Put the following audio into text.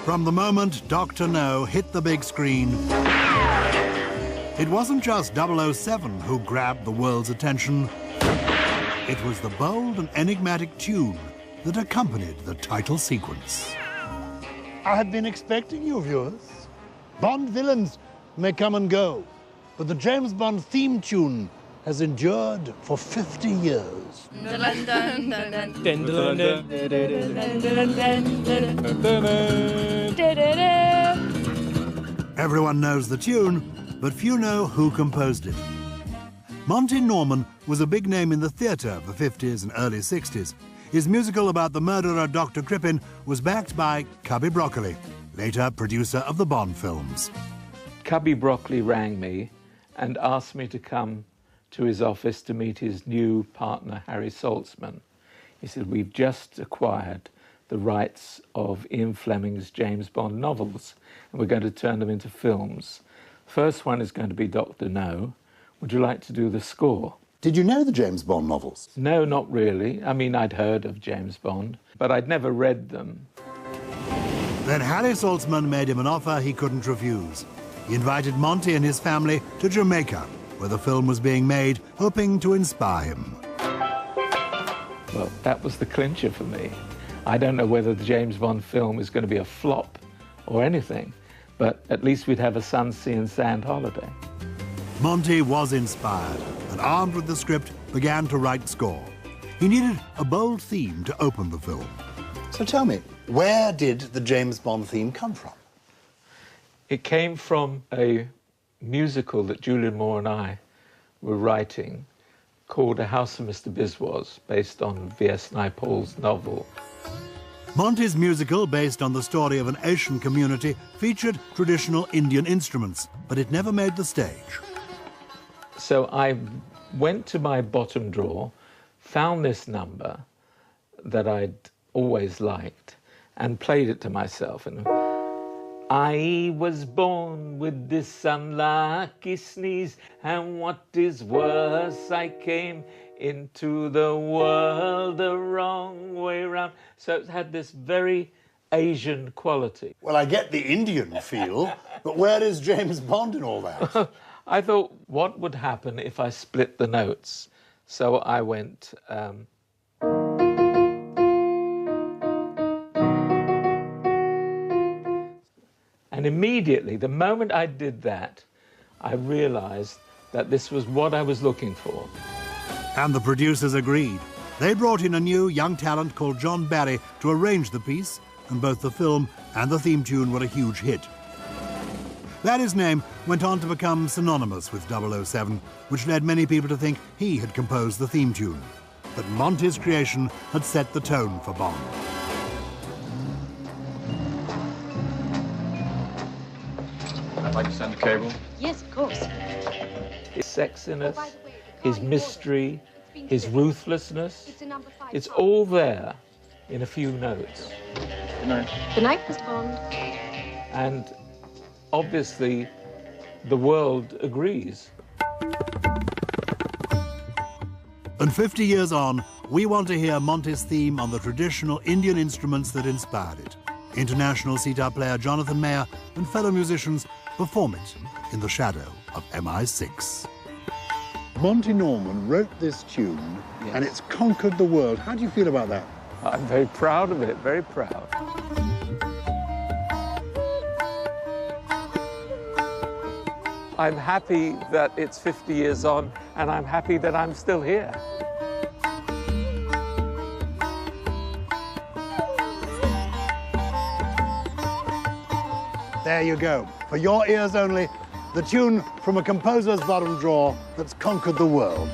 From the moment Dr. No hit the big screen, it wasn't just 007 who grabbed the world's attention. It was the bold and enigmatic tune that accompanied the title sequence. I had been expecting you, viewers. Bond villains may come and go, but the James Bond theme tune has endured for 50 years. Everyone knows the tune, but few know who composed it. Monty Norman was a big name in the theatre of the 50s and early 60s. His musical about the murderer Dr. Crippen was backed by Cubby Broccoli, later producer of the Bond films. Cubby Broccoli rang me and asked me to come to his office to meet his new partner, Harry Saltzman. He said, we've just acquired the rights of Ian Fleming's James Bond novels, and we're going to turn them into films. First one is going to be Dr. No. Would you like to do the score? Did you know the James Bond novels? No, not really. I mean, I'd heard of James Bond, but I'd never read them. Then Harry Saltzman made him an offer he couldn't refuse. He invited Monty and his family to Jamaica, where the film was being made, hoping to inspire him. Well, that was the clincher for me. I don't know whether the James Bond film is going to be a flop or anything, but at least we'd have a sun, sea and sand holiday. Monty was inspired and, armed with the script, began to write score. He needed a bold theme to open the film. So tell me, where did the James Bond theme come from? It came from a musical that Julian Moore and I were writing called A House of Mr. Biswas, based on V.S. Naipaul's novel. Monty's musical, based on the story of an Asian community, featured traditional Indian instruments, but it never made the stage. So I went to my bottom drawer, found this number that I'd always liked, and played it to myself. And I was born with this unlucky sneeze, and what is worse, I came into the world the wrong way round. So it had this very Asian quality. Well, I get the Indian feel, but where is James Bond in all that? I thought, what would happen if I split the notes? So I went... And immediately, the moment I did that, I realized that this was what I was looking for. And the producers agreed. They brought in a new young talent called John Barry to arrange the piece, and both the film and the theme tune were a huge hit. Barry's name went on to become synonymous with 007, which led many people to think he had composed the theme tune. But Monty's creation had set the tone for Bond. I'd like to send a cable. Yes, of course. His sexiness, his mystery, his ruthlessness, it's all there in a few notes. Good night. Good night, Mr. Bond. And obviously, the world agrees. And 50 years on, we want to hear Monty's theme on the traditional Indian instruments that inspired it. International sitar player Jonathan Mayer and fellow musicians perform it in the shadow of MI6. Monty Norman wrote this tune, Yes. and it's conquered the world. How do you feel about that? I'm very proud of it, very proud. I'm happy that it's 50 years on, and I'm happy that I'm still here. There you go. For your ears only, the tune from a composer's bottom drawer that's conquered the world.